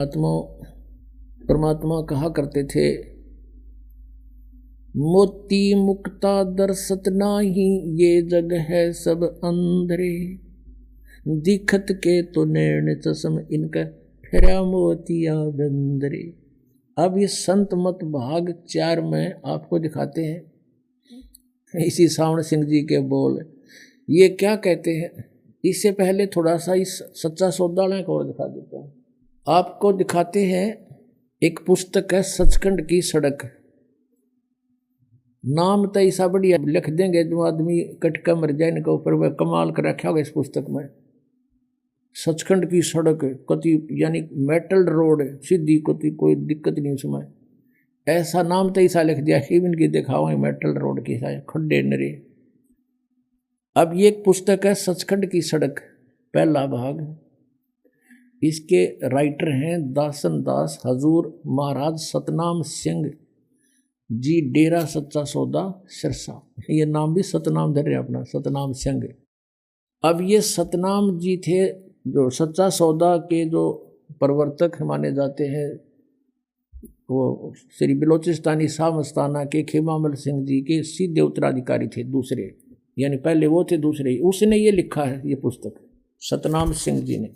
आत्मा परमात्मा कहा करते थे, मोती मुक्ता दर्शत नाही, ये जग है सब अंधरे, दिखत के तो नैन चश्म इनका फिरा मोतिया बंदरे। अब ये संत मत भाग 4 में आपको दिखाते हैं इसी सावण सिंह जी के बोल। ये क्या कहते हैं, इससे पहले थोड़ा सा इस सच्चा सौदा को और दिखा देता हूँ आपको। दिखाते हैं एक पुस्तक है सचखंड की सड़क। नाम तो ऐसा बढ़िया लिख देंगे जो आदमी कटका मर जाए इनके ऊपर, वह कमाल कर रखा होगा इस पुस्तक में। सचखंड की सड़क कति यानी मेटल रोड सीधी, कति कोई दिक्कत नहीं उसमें, ऐसा नाम तो ऐसा लिख दिया इनकी दिखाओ मेटल रोड की खड्डे नरे। अब ये एक पुस्तक है सचखंड की सड़क, पहला भाग। इसके राइटर हैं दासन दास हजूर महाराज सतनाम सिंह जी, डेरा सच्चा सौदा सिरसा। ये नाम भी सतनाम धर रहे अपना, सतनाम सिंह। अब ये सतनाम जी थे जो सच्चा सौदा के जो प्रवर्तक माने जाते हैं। वो श्री बलोचिस्तानी शाह मस्ताना के खेमामल सिंह जी के सीधे उत्तराधिकारी थे, दूसरे, यानी पहले वो थे दूसरे। उसने ये लिखा है ये पुस्तक, सतनाम सिंह जी ने।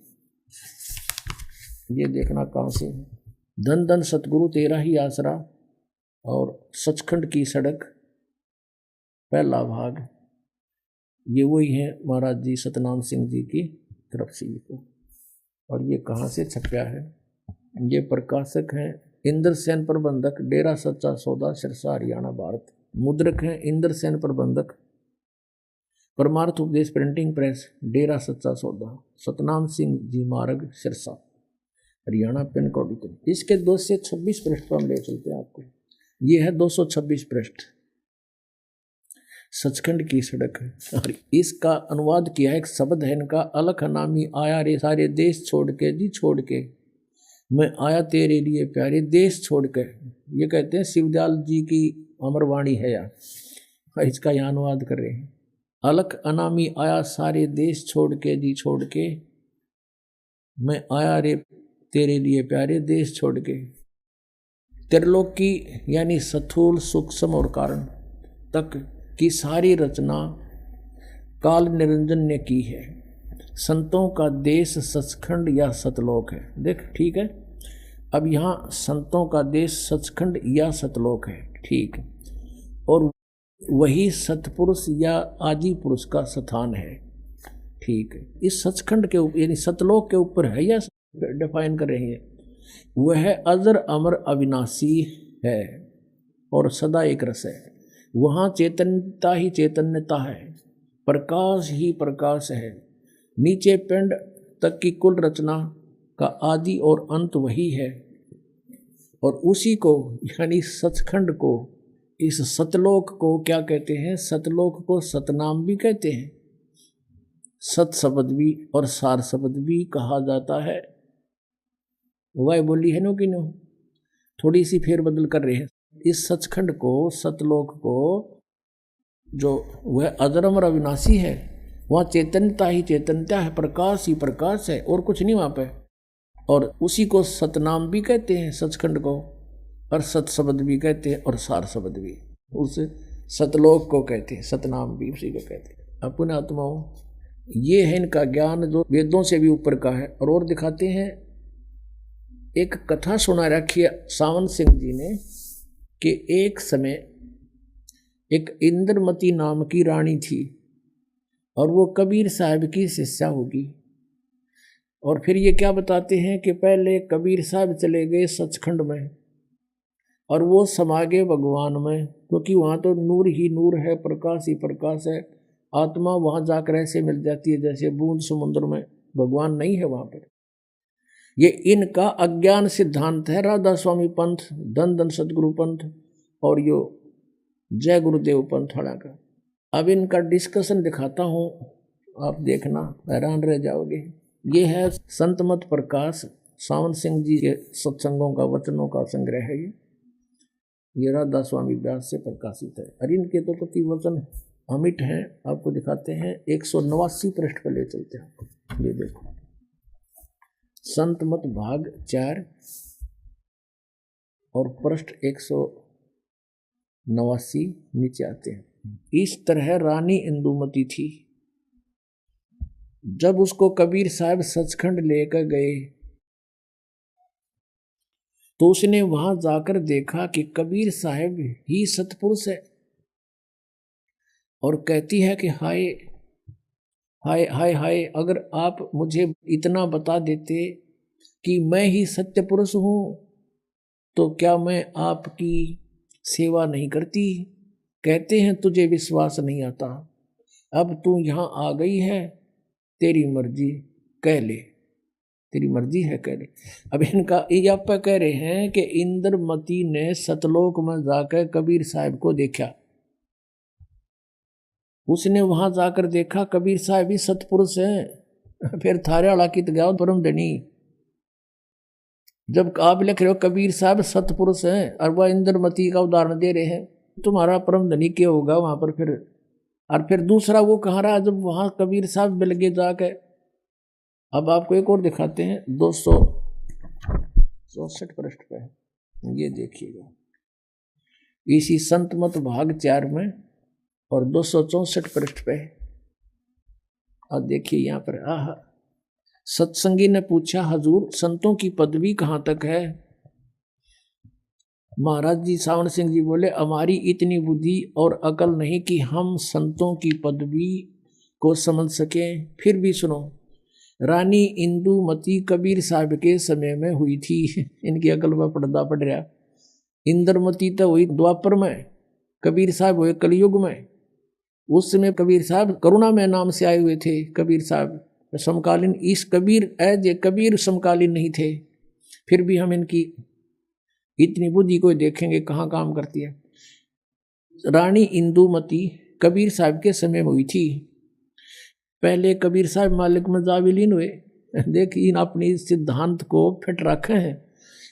ये देखना कहाँ से, धन धन सतगुरु तेरा ही आसरा और सचखंड की सड़क, पहला भाग। ये वही है महाराज जी सतनाम सिंह जी की तरफ से लिखो। और ये कहाँ से छपया है, ये प्रकाशक हैं इंद्रसेन प्रबंधक, डेरा सच्चा सौदा सिरसा हरियाणा भारत। मुद्रक हैं इंद्रसेन प्रबंधक, परमार्थ उपदेश प्रिंटिंग प्रेस, डेरा सच्चा सौदा, सतनाम सिंह जी मार्ग सिरसा हरियाणा, पिन कोड इतने। इसके 226 पृष्ठ पर हम ले चलते हैं आपको। ये है 226 पृष्ठ, सचखंड की सड़क है। और इसका अनुवाद किया है, एक शब्द है इनका, अलख नामी आया रे सारे देश छोड़ के, जी छोड़ के मैं आया तेरे लिए प्यारे, देश छोड़ के। ये कहते हैं शिवदयाल जी की अमरवाणी है यार, इसका यहाँ अनुवाद कर रहे हैं। अलख अनामी आया सारे देश छोड़ के, जी छोड़ के मैं आया रे तेरे लिए प्यारे, देश छोड़ के। त्रिलोक की यानी स्थूल सूक्ष्म और कारण तक की सारी रचना काल निरंजन ने की है। संतों का देश सचखंड या सतलोक है। देख ठीक है, अब यहाँ संतों का देश सचखंड या सतलोक है, ठीक। और वही सतपुरुष या आदि पुरुष का स्थान है, ठीक। इस सचखंड के ऊपर यानी सतलोक के ऊपर है, या डिफाइन कर रहे हैं। वह अजर अमर अविनाशी है और सदा एक रस है। वहाँ चैतन्यता ही चैतन्यता है, प्रकाश ही प्रकाश है। नीचे पिंड तक की कुल रचना का आदि और अंत वही है। और उसी को यानी सचखंड को, इस सतलोक को क्या कहते हैं, सतलोक को सतनाम भी कहते हैं, सत शब्द भी और सार शब्द भी कहा जाता है। वह बोली है नो कि नो, थोड़ी सी फेरबदल कर रहे हैं। इस सचखंड को, सतलोक को, जो वह अजरमर अविनाशी है, वहाँ चैतन्यता ही चैतन्यता है, प्रकाश ही प्रकाश है और कुछ नहीं वहाँ पे। और उसी को सतनाम भी कहते हैं सचखंड को, और सत शब्द भी कहते हैं और सार शब्द भी। उस सतलोक को कहते हैं, सतनाम भी उसी को कहते हैं। अपने आत्माओं, ये है इनका ज्ञान जो वेदों से भी ऊपर का है। और दिखाते हैं, एक कथा सुना रखी है सावन सिंह जी ने कि एक समय एक इंद्रमती नाम की रानी थी और वो कबीर साहब की शिष्या होगी। और फिर ये क्या बताते हैं कि पहले कबीर साहब चले गए सचखंड में और वो समा गए भगवान में, क्योंकि वहाँ तो नूर ही नूर है, प्रकाश ही प्रकाश है। आत्मा वहाँ जाकर ऐसे मिल जाती है जैसे बूंद समुद्र में, भगवान नहीं है वहाँ पर। ये इनका अज्ञान सिद्धांत है, राधा स्वामी पंथ, धन धन सतगुरु पंथ और यो जय गुरुदेव पंथ वाला का। अब इनका डिस्कशन दिखाता हूँ, आप देखना हैरान रह जाओगे। ये है संत मत प्रकाश, सावन सिंह जी के सत्संगों का वचनों का संग्रह है। ये राधा स्वामी व्यास से प्रकाशित है। और इनके तो कति वचन अमिट हैं, आपको दिखाते हैं। 189 पृष्ठ पर ले चलते हैं, ये देखो। संत मत भाग 4 और पृष्ठ 189 नीचे आते हैं। इस तरह रानी इंदुमती थी। जब उसको कबीर साहब सचखंड लेकर गए तो उसने वहां जाकर देखा कि कबीर साहब ही सतपुरुष है, और कहती है कि हाय हाय हाय हाय, अगर आप मुझे इतना बता देते कि मैं ही सत्य पुरुष हूं तो क्या मैं आपकी सेवा नहीं करती। कहते हैं तुझे विश्वास नहीं आता, अब तू यहां आ गई है, तेरी मर्जी कह ले, तेरी मर्जी है कह ले। अब इनका ये आप कह रहे हैं कि इंद्रमती ने सतलोक में जाकर कबीर साहब को देखा, उसने वहां जाकर देखा कबीर साहब ही सतपुरुष हैं। फिर थारे वाला की गया परम धनी। जब आप लिख रहे हो कबीर साहब सतपुरुष हैं और वह इंद्रमती का उदाहरण दे रहे हैं, तुम्हारा परम धनी क्या होगा वहां पर फिर। और फिर दूसरा वो कह रहा जब वहां कबीर साहब मिल गए जाके। अब आपको एक और दिखाते हैं 264 पृष्ठ पे, ये देखिएगा इसी संत मत भाग 4 में और 264 पृष्ठ पे। और देखिए यहाँ पर सत्संगी ने पूछा हजूर संतों की पदवी कहाँ तक है। महाराज जी सावन सिंह जी बोले हमारी इतनी बुद्धि और अकल नहीं कि हम संतों की पदवी को समझ सकें। फिर भी सुनो, रानी इंदुमती कबीर साहब के समय में हुई थी। इनकी अकल पर पर्दा पड़ रहा। इंद्रमती तो हुई द्वापर में, कबीर साहब हुए कलयुग में। उस समय कबीर साहब करुणा में नाम से आए हुए थे। कबीर साहब समकालीन, इस कबीर कबीर समकालीन नहीं थे। फिर भी हम इनकी इतनी बुद्धि को देखेंगे कहाँ काम करती है। रानी इंदुमती कबीर साहब के समय में हुई थी। पहले कबीर साहब मालिक में जा विलीन हुए। देखिए इन अपनी सिद्धांत को फिट रखे हैं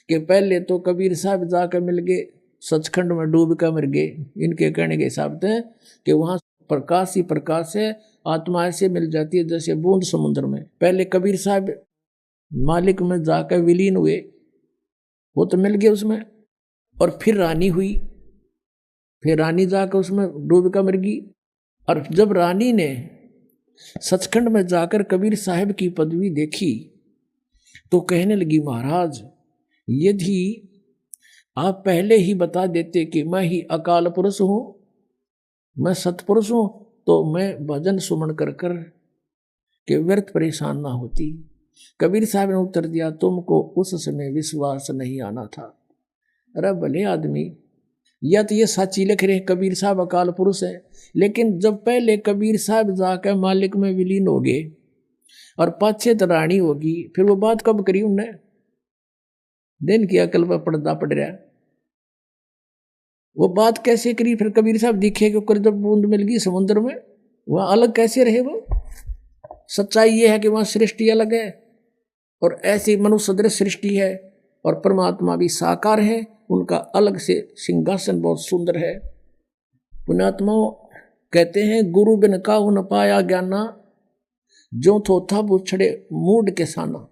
कि पहले तो कबीर साहब जाकर मिल गए, सचखंड में डूब कर मर गए। इनके कहने के हिसाब से कि वहाँ प्रकाश ही प्रकाश है, आत्मा ऐसे मिल जाती है जैसे बूंद समुद्र में। पहले कबीर साहब मालिक में जाकर विलीन हुए, वो तो मिल गए उसमें। और फिर रानी हुई, फिर रानी जाकर उसमें डूब कर मर गई। और जब रानी ने सचखंड में जाकर कबीर साहब की पदवी देखी तो कहने लगी महाराज यदि आप पहले ही बता देते कि मैं ही अकाल पुरुष हूं, मैं सतपुरुष हूं, तो मैं भजन सुमन कर कर के व्यर्थ परेशान ना होती। कबीर साहब ने उत्तर दिया तुमको उस समय विश्वास नहीं आना था। अरे भले आदमी, या तो ये सच्ची लिख रहे कबीर साहब अकाल पुरुष है, लेकिन जब पहले कबीर साहब जाकर मालिक में विलीन हो गए और पाछे तो रानी होगी, फिर वो बात कब करी उनने। दिन की अकल पर पर्दा पड़ रहा। वो बात कैसे करी फिर कबीर साहब दिखे कि जब बूंद मिल गई समुद्र में, वहां अलग कैसे रहे वो। सच्चाई ये है कि वहां सृष्टि अलग है और ऐसी मनुष्य सदृश सृष्टि है, और परमात्मा भी साकार है, उनका अलग से सिंहासन बहुत सुंदर है। पुण्यात्मा कहते हैं गुरु बिन काहू न पाया ज्ञाना, जो थोथा बुछड़े मूड के साना।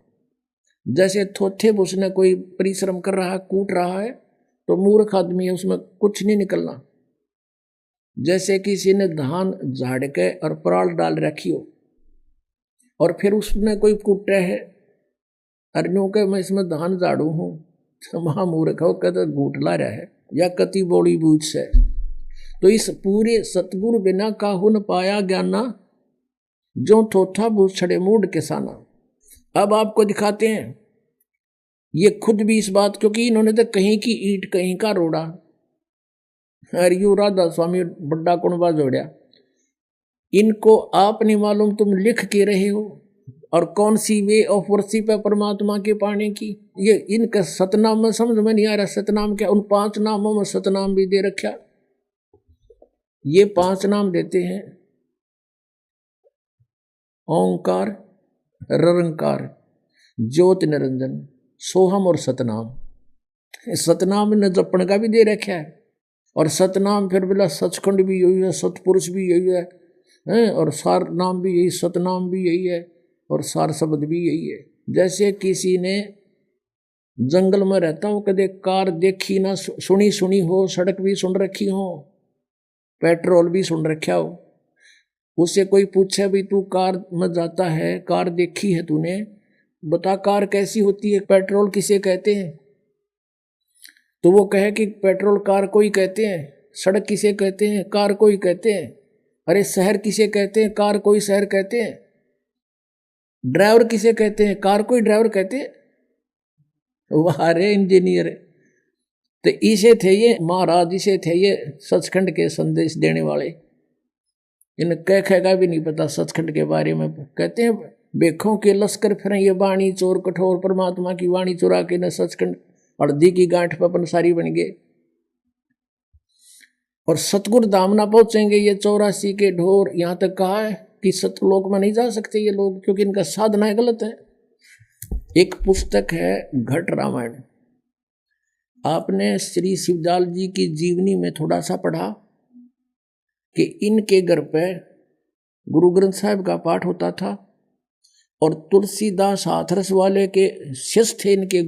जैसे थोथे बुछ ने कोई परिश्रम कर रहा है, कूट रहा है, तो मूर्ख आदमी है, उसमें कुछ नहीं निकलना। जैसे किसी ने धान झाड़ के और पराल डाल रखी हो और फिर उसने कोई कूटे है, अरनों के मैं इसमें धान झाड़ू हूँ, महामूर्ख हो कहते घूट ला रहा है या कति बोली बूझ से। तो इस पूरे सतगुरु बिना काहू न पाया ज्ञाना, जो थोथा बुछड़े मूड के साना। अब आपको दिखाते हैं ये खुद भी इस बात, क्योंकि इन्होंने तो कहीं की ईंट कहीं का रोड़ा। अरे यू राधा स्वामी बड्डा कुणबा जोड़िया, इनको आप नहीं मालूम तुम लिख के रहे हो और कौन सी वे ऑफ वर्शिप है परमात्मा के पाने की। ये इनका सतनाम में समझ में नहीं आ रहा। सतनाम क्या, उन 5 नामों में सतनाम भी दे रखा। ये 5 नाम देते हैं, ओंकार, ररंकार, ज्योत निरंजन, सोहम और सतनाम। सतनाम ने जपन का भी दे रखा है। और सतनाम फिर बोला सचखंड भी यही है, सतपुरुष भी यही है, और सार नाम भी यही, सतनाम भी यही है और सार शब्द भी यही है। जैसे किसी ने जंगल में रहता हो, कदे कार देखी ना, सुनी हो, सड़क भी सुन रखी हो, पेट्रोल भी सुन रखा हो, उससे कोई पूछे भी तू कार में जाता है, कार देखी है तूने, बता कार कैसी होती है, पेट्रोल किसे कहते हैं, तो वो कहे कि पेट्रोल कार को ही कहते हैं। सड़क किसे कहते हैं, कार को ही कहते हैं। अरे शहर किसे कहते हैं, कार को ही शहर कहते हैं। ड्राइवर किसे कहते हैं, कार को ही ड्राइवर कहते हैं। वाह रे इंजीनियर। तो इसे थे ये महाराज, इसे थे ये सचखंड के संदेश देने वाले। इन कह का भी नहीं पता सचखंड के बारे में। कहते हैं बेखों के लश्कर फिर ये वाणी चोर कठोर, परमात्मा की वाणी चुरा के न सचखंड हल्दी की गांठ पर पंसारी बन गए। और सतगुरु धाम ना पहुंचेंगे ये 84 के ढोर। यहां तक कहा है कि सतलोक में नहीं जा सकते ये लोग, क्योंकि इनका साधना गलत है। एक पुस्तक है घट रामायण, आपने श्री शिवदयाल जी की जीवनी में थोड़ा सा पढ़ा कि इनके घर पे गुरु ग्रंथ साहिब का पाठ होता था और तुलसीदास हाथरस वाले के शिष्य थे इनके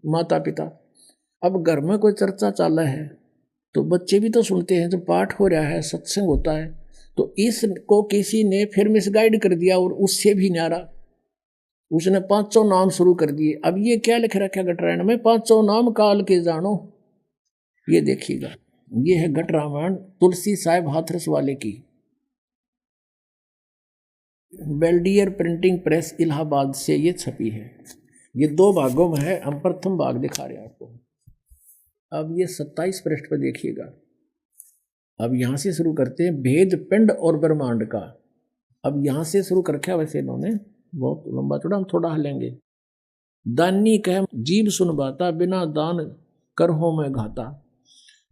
माता पिता। अब घर में कोई चर्चा चल रहा है तो बच्चे भी तो सुनते हैं, जब पाठ हो रहा है, सत्संग होता है, तो इसको किसी ने फिर मिसगाइड कर दिया और उससे भी न्यारा उसने 500 नाम शुरू कर दिए। अब ये क्या लिख रखा है घट रामायण में, 500 नाम काल के जानो। ये देखिएगा, ये है घट रामायण तुलसी साहिब हाथरस वाले की, बेल्डियर प्रिंटिंग प्रेस इलाहाबाद से ये छपी है। ये 2 भागों में है, हम प्रथम भाग दिखा रहे हैं आपको। अब ये 27 पृष्ठ पर देखिएगा। अब यहां से शुरू करते हैं भेद पिंड और ब्रह्मांड का। अब यहां से शुरू कर रखा, वैसे इन्होंने बहुत लंबा चौड़ा, हम थोड़ा हलेंगे। दानी कह जीव सुन बाता, बिना दान कर हो मैं घाता।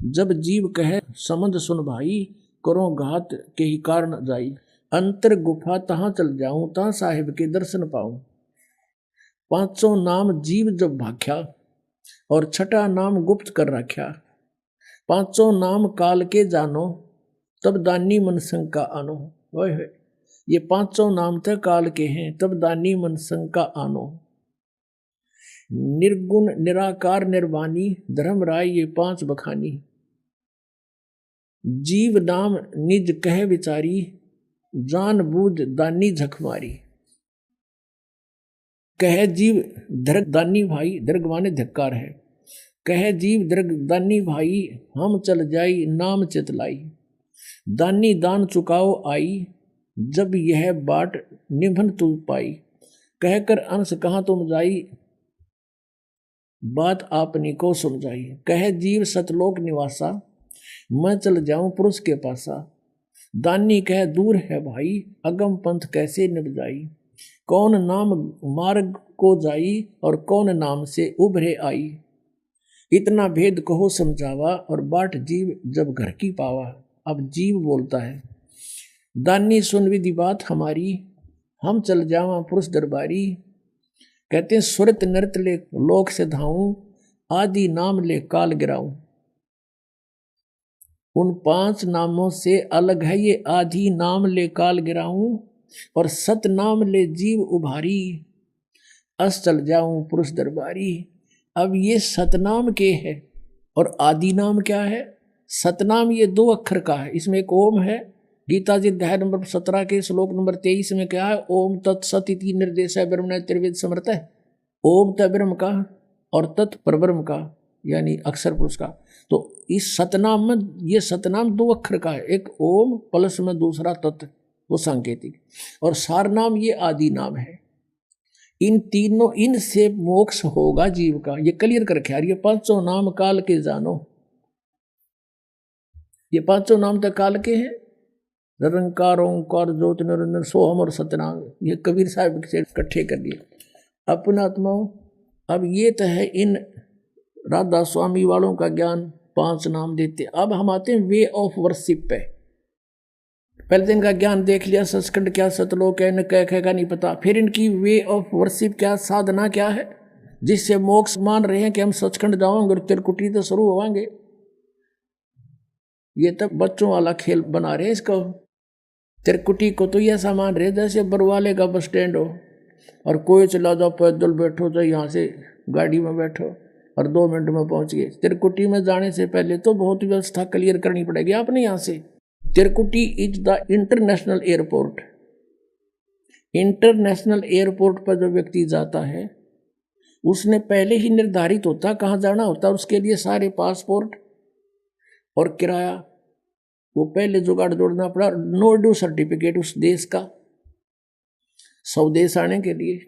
जब जीव कहे समझ सुन भाई, करो घात के ही कारण जाई। अंतर गुफा तहां चल जाऊं, तहां साहिब के दर्शन पाऊं। 500 नाम जीव जब भाख्या, और 6ठा नाम गुप्त कर रख्या। 500 नाम काल के जानो, तब दानी मन शंका आनो। ओए ये 500 नाम तो काल के हैं, तब दानी मन शंका आनो। निर्गुण निराकार निर्वाणी, धर्म राय ये 5 बखानी। जीव नाम निज कह विचारी, जान बूझ दानी झक मारी। कह जीव दर्ग दानी भाई, दर्ग माने धिक्कार है। कह जीव दर्ग दानी भाई, हम चल जाई नाम चितलाई। दानी दान चुकाओ आई, जब यह बाट निभन तू पाई। कहकर अंश कहाँ तुम जाई, बात आपनी को समझाई। कह जीव सतलोक निवासा, मैं चल जाऊं पुरुष के पासा। दानी कह दूर है भाई, अगम पंथ कैसे निभ जाई। कौन नाम मार्ग को जाई, और कौन नाम से उभरे आई। इतना भेद कहो समझावा, और बाट जीव जब घर की पावा। अब जीव बोलता है, दानी सुन विधि बात हमारी, हम चल जावा पुरुष दरबारी। कहते हैं सुरत नृत ले लोक से धाऊं, आदि नाम ले काल गिराऊं। उन 5 नामों से अलग है ये आदि नाम ले काल गिराऊं, और सत नाम ले जीव उभारी। अस चल जाऊं पुरुष दरबारी। अब ये सतनाम के है, और आदि नाम क्या है। सतनाम ये 2 अक्षर का है, इसमें एक ओम है। गीता जी अध्याय नंबर 17 के श्लोक नंबर 23 में क्या है, ओम तत्सत इति निर्देश है ब्रह्म त्रिवेद समर्थ है। ओम त ब्रह्म का और तत् परब्रह्म का, यानी अक्षर पुरुष का। तो इस सतनाम में ये सतनाम 2 अक्षर का है, एक ओम प्लस में दूसरा तत्, वो सांकेतिक। और सार नाम ये आदि नाम है। इन तीनों, इनसे मोक्ष होगा जीव का, ये क्लियर कर रखा है। ये 500 नाम काल के जानो, ये 500 नाम तक काल के हैं। निरंकार ओंकार ज्योति निरंजन सोहम और सतनाम, ये कबीर साहब से इकट्ठे कर दिए। अपना आत्माओं, अब ये तो है इन राधा स्वामी वालों का ज्ञान, 5 नाम देते। अब हम आते हैं वे ऑफ वर्शिप पे। पहले दिन का ज्ञान देख लिया, सचखंड क्या, सतलोक है, न कह का नहीं पता। फिर इनकी वे ऑफ वर्शिप क्या, साधना क्या है, जिससे मोक्ष मान रहे हैं कि हम सचखंड जाओगे और तिरकुटी तो शुरू होवांगे। ये तब बच्चों वाला खेल बना रहे हैं इसको। तिरकुटी को तो ये ऐसा मान रहे जैसे बरवाले का बस स्टैंड हो, और कोई चला जाओ, पैदल बैठो, तो यहाँ से गाड़ी में बैठो और 2 मिनट में पहुंच गए। तिरकुटी में जाने से पहले तो बहुत व्यवस्था क्लियर करनी पड़ेगी आपने। यहाँ से तिरकुटी is the international airport. International airport पर जो व्यक्ति जाता है उसने पहले ही निर्धारित होता कहाँ जाना होता, उसके लिए सारे पासपोर्ट और किराया वो पहले जुगाड़ जोड़ना पड़ा। नो ड्यू सर्टिफिकेट उस देश का स्वदेश आने के लिए।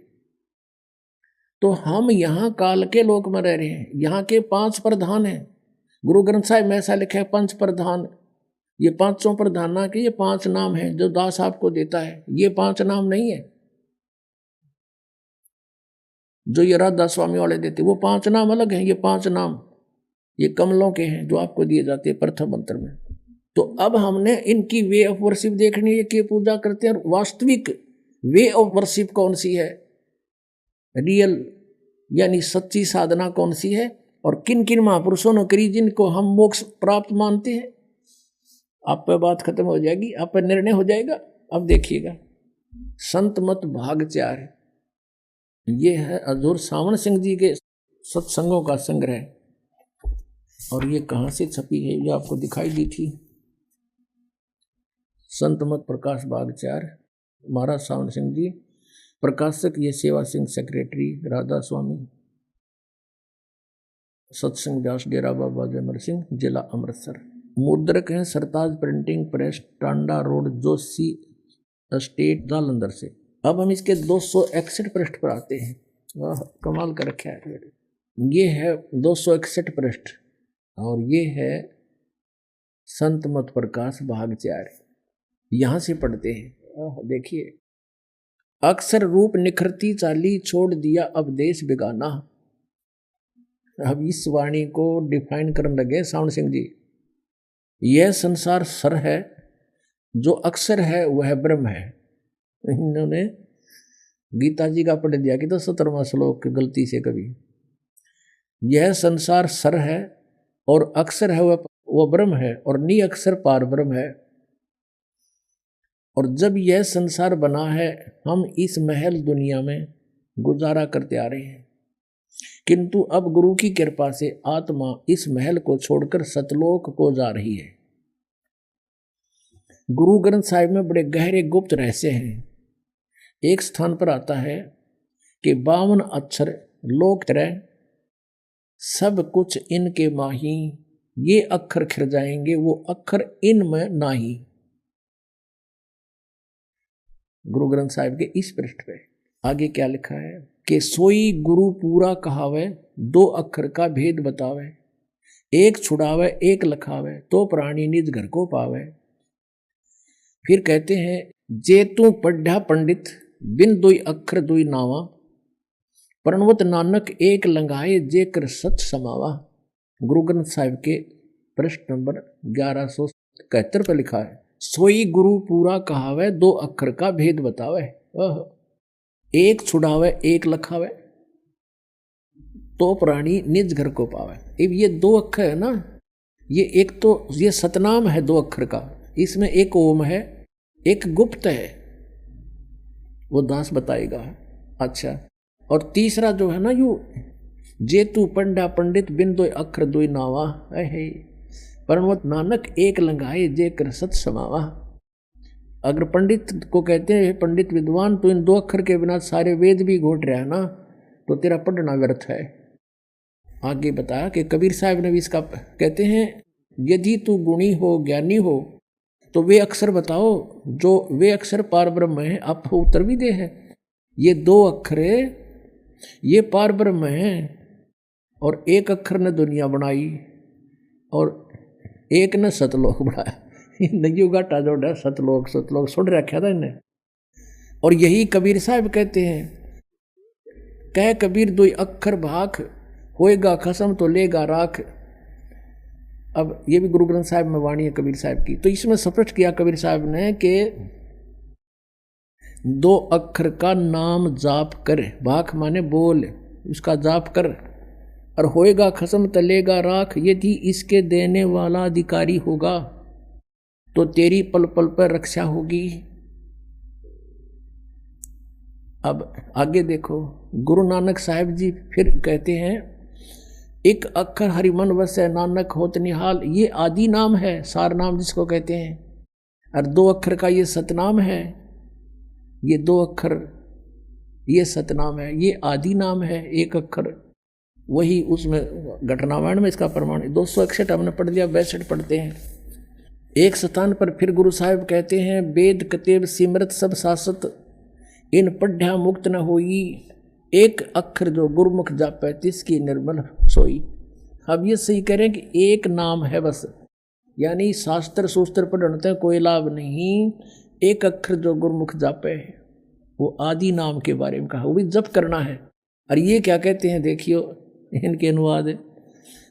तो हम यहाँ काल के लोक में रह रहे हैं। यहाँ के 5 प्रधान हैं। गुरु ग्रंथ साहिब में ऐसा लिखा है 5 प्रधान। ये 5 प्रधाना के ये 5 नाम हैं जो दास आपको देता है। ये 5 नाम नहीं है जो ये राधा स्वामी वाले देते, वो 5 नाम अलग हैं। ये 5 नाम ये कमलों के हैं जो आपको दिए जाते हैं प्रथम मंत्र में। तो अब हमने इनकी वे ऑफ वर्शिप देखनी है कि पूजा करते हैं, और वास्तविक वे ऑफ वर्शिप कौन सी है, रियल यानी सच्ची साधना कौन सी है, और किन किन महापुरुषों ने करी जिनको हम मोक्ष प्राप्त मानते हैं। आप पे बात खत्म हो जाएगी, आप पे निर्णय हो जाएगा। अब देखिएगा संत मत भाग 4, ये है हजूर सावन सिंह जी के सत्संगों का संग्रह। और ये कहाँ से छपी है, ये आपको दिखाई दी थी। संत मत प्रकाश भाग 4, महाराज सावन सिंह जी, प्रकाशक ये सेवा सिंह, सेक्रेटरी राधा स्वामी, सत्संग व्यास, डेरा बाबा जयमल सिंह, जिला अमृतसर। मुद्रक हैं Sartaj printing press, Tanda road, Joshi estate, Jalandhar से। अब हम इसके 261 पृष्ठ पर आते हैं। वाह कमाल कर रखा है। ये है 261 पृष्ठ और ये है संत मत प्रकाश भाग 4। यहां से पढ़ते हैं। देखिए, अक्सर रूप निखरती चाली, छोड़ दिया अब देश बेगाना। अब इस वाणी को डिफाइन करने लगे सावन सिंह जी। यह संसार सर है, जो अक्सर है वह ब्रह्म है। इन्होंने गीता जी का पढ़ दिया कि तो 17वां श्लोक गलती से कभी। यह संसार सर है और अक्सर है वह ब्रह्म है, और नी अक्सर पार ब्रह्म है। और जब यह संसार बना है, हम इस महल दुनिया में गुजारा करते आ रहे हैं, किंतु अब गुरु की कृपा से आत्मा इस महल को छोड़कर सतलोक को जा रही है। गुरु ग्रंथ साहिब में बड़े गहरे गुप्त रहस्य हैं। एक स्थान पर आता है कि 52 अक्षर लोक तरह सब कुछ इनके माही, ये अक्षर खिर जाएंगे, वो अक्षर इनमें नाही। गुरु ग्रंथ साहिब के इस पृष्ठ पे आगे क्या लिखा है कि सोई गुरु पूरा कहावे, 2 अक्षर का भेद बतावे, एक छुड़ावे एक लखावे, तो प्राणी निज घर को पावे। फिर कहते हैं जे तू पढ़ा पंडित, बिन 2 अक्षर 2 नावा, प्रणवत नानक एक लंगाए, जे कर सच समावा। गुरु ग्रंथ साहिब के पृष्ठ नंबर 1171 पर लिखा है, सोई गुरु पूरा कहावे, 2 अक्षर का भेद बतावे, एक छुड़ावे एक लखावे, तो प्राणी निज घर को पावे। अब ये 2 अक्षर है ना, ये एक तो ये सतनाम है 2 अक्षर का, इसमें एक ओम है एक गुप्त है, वो दास बताएगा। अच्छा, और तीसरा जो है ना यू जेतु पंडा पंडित, बिन 2 अक्षर 2 नावा, है परमत नानक एक लंगाए, जे कर सत समावा। अगर पंडित को कहते हैं पंडित विद्वान, तो इन 2 अक्षर के बिना सारे वेद भी घोट रहा है ना, तो तेरा पढ़ना व्यर्थ है। आगे बताया कि कबीर साहब ने भी इसका कहते हैं, यदि तू गुणी हो ज्ञानी हो तो वे अक्षर बताओ जो वे अक्षर पार ब्रह्म है। आप उत्तर भी दे है, ये 2 अक्षर ये पार ब्रह्म है, और एक अक्षर ने दुनिया बनाई और एक ने सतलोक बनाया। नयू घाटा जोड़ा सतलोक सुन रखा था इन्हें। और यही कबीर साहब कहते हैं, कह कबीर 2 अक्षर भाख, होएगा खसम तो लेगा राख। अब ये भी गुरु ग्रंथ साहिब में वाणी है कबीर साहब की। तो इसमें स्पष्ट किया कबीर साहब ने कि 2 अक्षर का नाम जाप कर, भाख माने बोल, उसका जाप कर, और होएगा खसम तलेगा राख, यदि इसके देने वाला अधिकारी होगा तो तेरी पल पल पर रक्षा होगी। अब आगे देखो, गुरु नानक साहिब जी फिर कहते हैं, एक अक्षर हरि मन वसै नानक होत निहाल, ये आदि नाम है, सार नाम जिसको कहते हैं। और 2 अक्षर का ये सतनाम है, ये 2 अक्षर ये सतनाम है, ये आदि नाम है 1 अक्षर। वही उसमें घटनावाण में इसका प्रमाण 261 हमने पढ़ लिया, 62 पढ़ते हैं। एक स्थान पर फिर गुरु साहिब कहते हैं, वेद कतेब सिमरत सब शासत, इन पढ़्या मुक्त न होई, एक अक्षर जो गुरुमुख जापै तिसकी निर्मल सोई। अब ये सही करें कि एक नाम है बस, यानी शास्त्र सूस्त्र पढ़ने कोई लाभ नहीं, एक अक्षर जो गुरुमुख जापै है वो आदि नाम के बारे में कहा, वो भी जप करना है। और ये क्या कहते हैं, देखियो इनके अनुवाद है,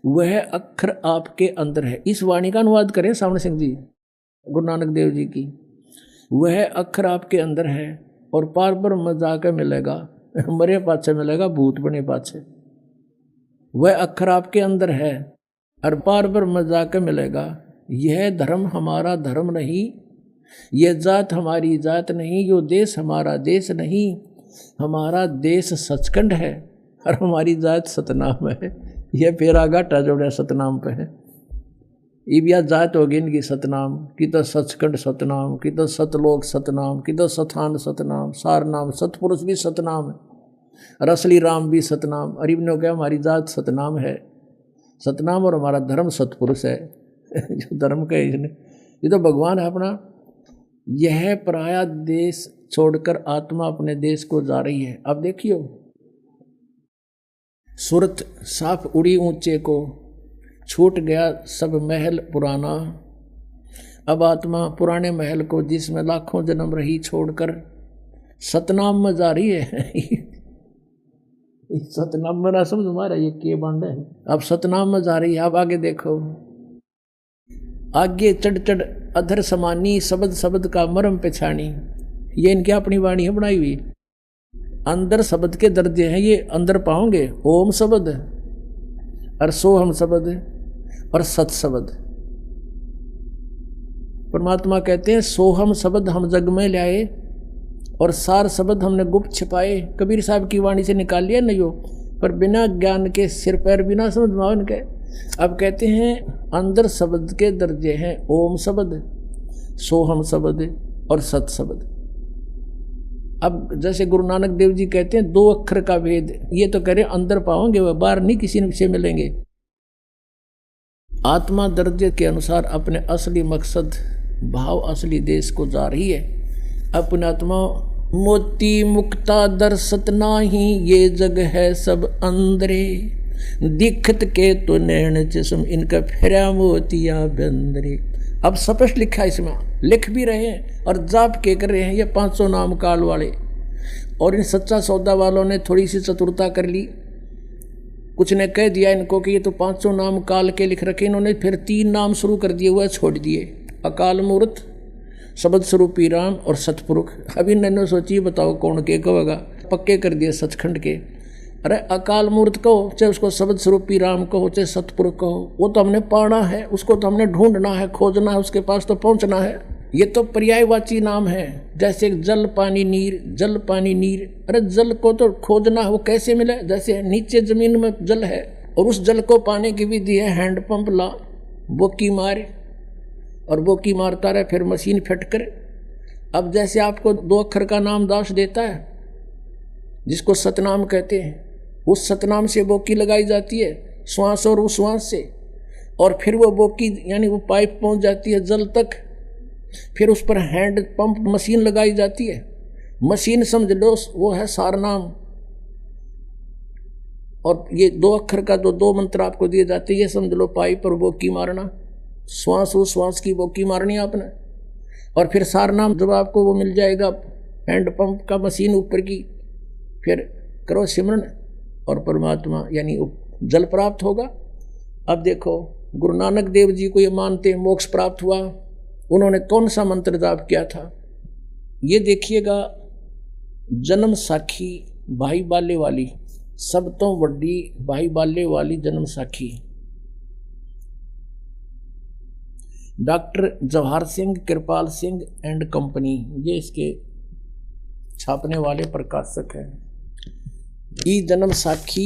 वह अक्षर आपके अंदर है। इस वाणी का अनुवाद करें सावण सिंह जी, गुरु नानक देव जी की, वह अक्षर आपके अंदर है और पार पर मत जाकर मिलेगा, मरे पाछे मिलेगा, भूत बने पाछे। वह अक्षर आपके अंदर है और पार पर मत जाकर मिलेगा। यह धर्म हमारा धर्म नहीं, यह जात हमारी जात नहीं, यो देश हमारा देश नहीं, हमारा देश सचखंड है और हमारी जात सतनाम है। यह फेरा घाटा जोड़ा सतनाम पे है। इबिया जात होगी इनकी सतनाम की, तो सचखंड सतनाम की, तो सतलोक सतनाम की, तो सथान सतनाम, सार नाम, सतपुरुष भी सतनाम है और असली राम भी सतनाम। और इब्ने क्या हमारी जात सतनाम है, सतनाम, और हमारा धर्म सतपुरुष है। जो धर्म का इसने, ये तो भगवान है अपना। यह पराया देश छोड़कर आत्मा अपने देश को जा रही है। अब देखियो, सूरत साफ उड़ी ऊंचे को, छूट गया सब महल पुराना। अब आत्मा पुराने महल को जिसमें लाखों जन्म रही छोड़कर सतनाम में जा रही है। सतनाम में ना समझ हमारा ये के बांध है, अब सतनाम में जा रही है। अब आगे देखो, आगे चढ़ चढ़ अधर समानी, शब्द शब्द का मरम पेछानी। ये इनकी अपनी वाणी है बनाई हुई। अंदर शब्द के दर्जे हैं, ये अंदर पाओगे, ओम शब्द और सोहम शब्द और सत शब्द। परमात्मा कहते हैं, सोहम शब्द हम जग में लाए और सार शब्द हमने गुप्त छिपाए। कबीर साहब की वाणी से निकाल लिया नहीं हो, पर बिना ज्ञान के सिर पैर बिना समझ में उनके। अब कहते हैं अंदर शब्द के दर्जे हैं ओम शब्द, सोहम शब्द और सत शब्द। अब जैसे गुरु नानक देव जी कहते हैं 2 अक्षर का भेद, ये तो कह रहे अंदर पाओगे, वह बाहर नहीं किसी से मिलेंगे। आत्मा दर्जे के अनुसार अपने असली मकसद भाव असली देश को जा रही है। अपने आत्मा मोती मुक्ता दर्शत नाही, ये जग है सब अंदरे, दिखत के तो नैन जिस्म इनका फिरा मोतिया बंदरे। अब स्पष्ट लिखा इसमें, लिख भी रहे हैं और जाप के कर रहे हैं ये 500 नाम काल वाले। और इन सच्चा सौदा वालों ने थोड़ी सी चतुरता कर ली, कुछ ने कह दिया इनको कि ये तो 500 नाम काल के लिख रखे, इन्होंने फिर 3 नाम शुरू कर दिए, हुआ छोड़ दिए, अकाल मूर्त, शब्द स्वरूपी राम और सतपुरुष। अभी इन्होंने सोची बताओ कौन के कहेगा, पक्के कर दिए सचखंड के। अरे अकाल मूर्त कहो, चाहे उसको शब्द स्वरूपी राम कहो, चाहे सतपुरुष कहो, वो तो हमने पाना है, उसको तो हमने ढूंढना है, खोजना है, उसके पास तो पहुंचना है। ये तो पर्यायवाची नाम है, जैसे जल पानी नीर, जल पानी नीर। अरे जल को तो खोजना है, वो कैसे मिले? जैसे नीचे जमीन में जल है और उस जल को पाने की विधि है हैंडपंप ला, बोकी मारे और बोकी मारता रहे, फिर मशीन फिट करे। अब जैसे आपको 2 अक्षर का नाम दास देता है जिसको सतनाम कहते हैं, उस सतनाम से बोकी लगाई जाती है श्वास और उस श्वास से, और फिर वो बोकी यानी वो पाइप पहुंच जाती है जल तक, फिर उस पर हैंड पंप मशीन लगाई जाती है। मशीन समझ लो वो है सारनाम। और ये 2 अक्षर का 2 मंत्र आपको दिए जाते हैं, ये समझ लो पाइप और बोकी मारना, श्वास उस श्वास की बोकी मारनी आपने। और फिर सारनाम जब आपको वो मिल जाएगा हैंड पंप का मशीन ऊपर की, फिर करो सिमरन और परमात्मा यानी जल प्राप्त होगा। अब देखो गुरु नानक देव जी को ये मानते हैं मोक्ष प्राप्त हुआ, उन्होंने कौन सा मंत्र जाप किया था? ये देखिएगा, जन्म साखी भाई बाले वाली, सब तो बड़ी भाई बाले वाली जन्म साखी, doctor Jawahar Singh Kripal Singh and company, ये इसके छापने वाले प्रकाशक हैं। ई जन्म साखी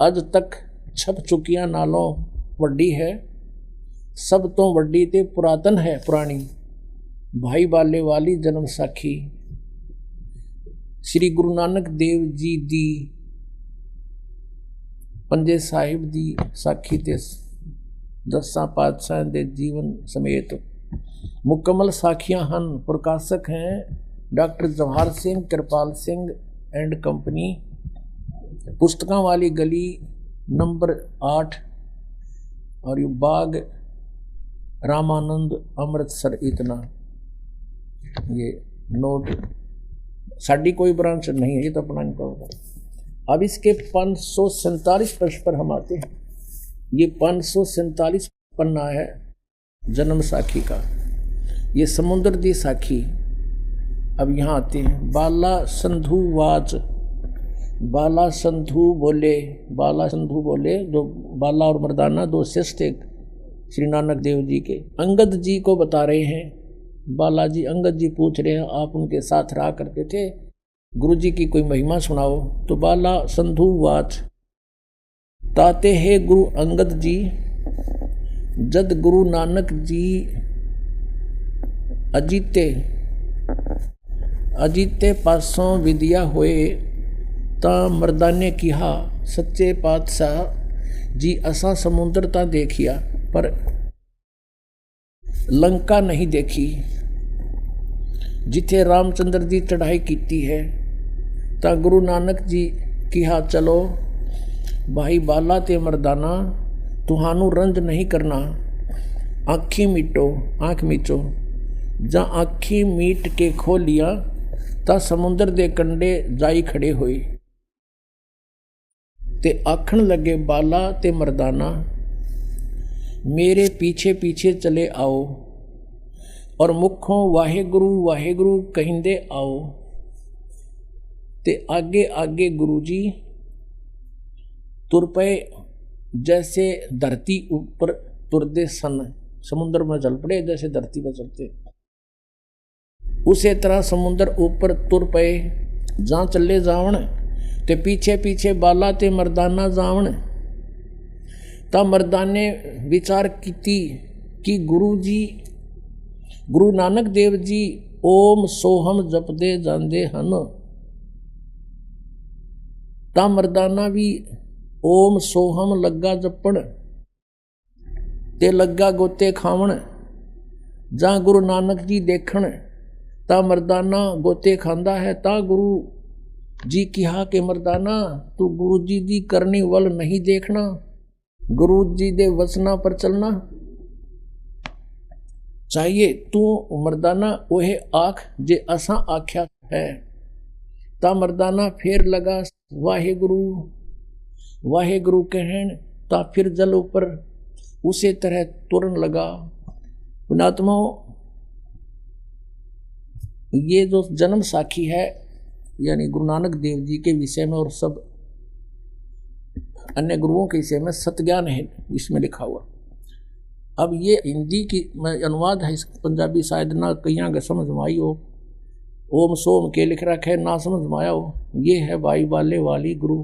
अज तक छप चुकिया नालों वड्डी है, सब तो वड्डी ते पुरातन है पुरानी, भाई बाले वाली जन्म साखी। श्री गुरु नानक देव जी दी पंजे साहिब दी साखी ते दसां पातशाह दे जीवन समेत मुकम्मल साखियां हन। प्रकाशक हैं doctor Jawahar Singh, Kripal Singh and company, पुस्तकों वाली गली नंबर 8 और ये बाग रामानंद अमृतसर। इतना ये नोट, साड़ी कोई ब्रांच नहीं है, ये तो अपना इनका होगा। अब इसके 547 पृष्ठ पर हम आते हैं। ये 547 पन्ना है जन्म साखी का, ये समुद्र दी साखी। अब यहाँ आते हैं। बाला संधु वाच, बाला संधु बोले, बाला संधु बोले, जो बाला और मर्दाना दो शिष्य थे श्री नानक देव जी के, अंगद जी को बता रहे हैं। बालाजी अंगद जी पूछ रहे हैं, आप उनके साथ रहा करते थे, गुरु जी की कोई महिमा सुनाओ। तो बाला संधु वाच, ताते है गुरु अंगद जी, जद गुरु नानक जी अजीते अजीते पासों विद्या होए, ता मर्दाने किहा सच्चे पातशाह जी असा समुद्र ता देखिया, पर लंका नहीं देखी, जिथे रामचंद्र जी चढ़ाई कीती है। ता गुरु नानक जी किहा चलो भाई बाला ते मर्दाना, तुहानू रंज नहीं करना, आँखी मीटो, आँख मीचो। जा आँखी मीट के खो लिया, ता समुद्र दे कंडे जाई खड़े होई, ते आखण लगे बाला ते मर्दाना, मेरे पीछे पीछे चले आओ, और मुखों वाहेगुरु वाहेगुरु कहिंदे आओ। ते आगे आगे गुरुजी तुर पे, जैसे धरती ऊपर तुरदे सन, समुद्र में चल पड़े जैसे धरती में चलते, उसे तरह समुद्र ऊपर तुर पे। जहाँ चले जावण ते पीछे पीछे बाला ते मर्दाना जावण। ता मर्दाने विचार कीती कि गुरु जी, गुरु नानक देव जी ओम सोहम जपदे जांदे हन। ता मर्दाना भी ओम सोहम लगा जपण, ते लगा गोते खावण। जा गुरु नानक जी देखण, ता मर्दाना गोते खांदा है। ता गुरु जी कहा कि मर्दाना तू गुरु जी दी करनी वल नहीं देखना, गुरु जी दे वचना पर चलना चाहिए। तू मर्दाना ओहे आख जे असा आख्या है। ता मर्दाना फिर लगा वाहेगुरु वाहेगुरु कहन। ता फिर जल ऊपर उसे तरह तुरन लगा। पुणात्मा, ये जो जन्म साखी है यानी गुरु नानक देव जी के विषय में और सब अन्य गुरुओं के विषय में सतज्ञान है इसमें लिखा हुआ। अब ये हिंदी की अनुवाद है, पंजाबी शायद ना कहीं समझ में आई हो, ओम सोम के लिख रखा है ना समझ में आया हो। ये है भाई बाले वाली गुरु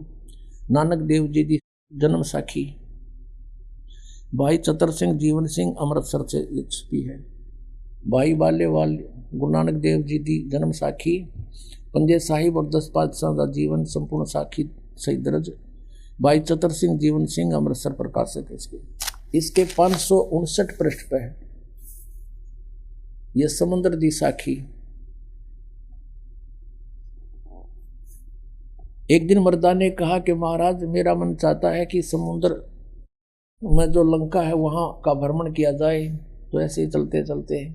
नानक देव जी की जन्म साखी। भाई चतर सिंह जीवन सिंह अमृतसर से भी है। भाई बाले वाले गुरु नानक देव जी की जन्म साखी, पंजे साहिब और 10 पातशाह का जीवन संपूर्ण साखी सही दर्ज। भाई चतर सिंह जीवन सिंह अमृतसर प्रकाशक है। इसके 559 पृष्ठ पे है ये समुद्र दी साखी। एक दिन मर्दा ने कहा कि महाराज मेरा मन चाहता है कि समुद्र में जो लंका है वहां का भ्रमण किया जाए। तो ऐसे ही चलते चलते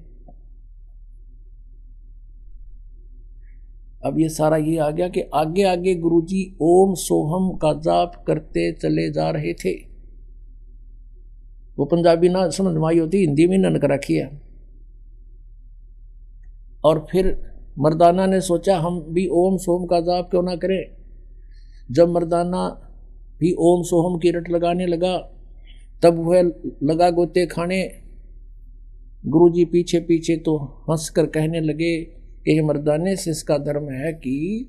अब ये सारा ये आ गया कि आगे आगे गुरुजी ओम सोहम का जाप करते चले जा रहे थे। वो पंजाबी ना समझ में आई होती, हिंदी में ननक रखी है। और फिर मर्दाना ने सोचा हम भी ओम सोहम का जाप क्यों ना करें। जब मर्दाना भी ओम सोहम की रट लगाने लगा तब वह लगा गोते खाने। गुरुजी पीछे पीछे तो हंसकर कहने लगे कि मर्दाने से इसका धर्म है कि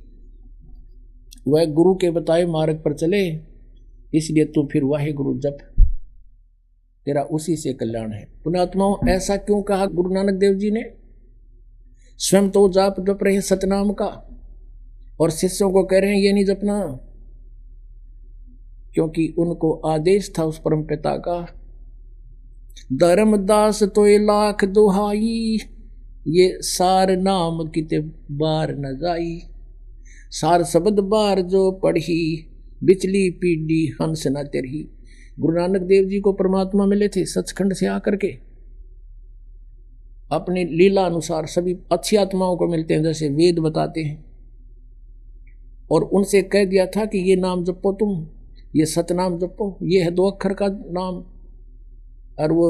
वह गुरु के बताए मार्ग पर चले, इसलिए तू फिर वाहे गुरु जप, तेरा उसी से कल्याण है। पुण्यात्माओं, ऐसा क्यों कहा गुरु नानक देव जी ने? स्वयं तो जाप जप रहे सतनाम का और शिष्यों को कह रहे हैं ये नहीं जपना, क्योंकि उनको आदेश था उस परम पिता का, धर्मदास तो ये लाख दुहाई, ये सार नाम किते बार न जाई, सार शब्द बार जो पढ़ी, बिचली पीढ़ी हंस न तेरही। गुरु नानक देव जी को परमात्मा मिले थे सचखंड से आकर के, अपने लीला अनुसार सभी अच्छी आत्माओं को मिलते हैं जैसे वेद बताते हैं, और उनसे कह दिया था कि ये नाम जपो तुम, ये सतनाम जपो, ये है 2 अक्षर का नाम। और वो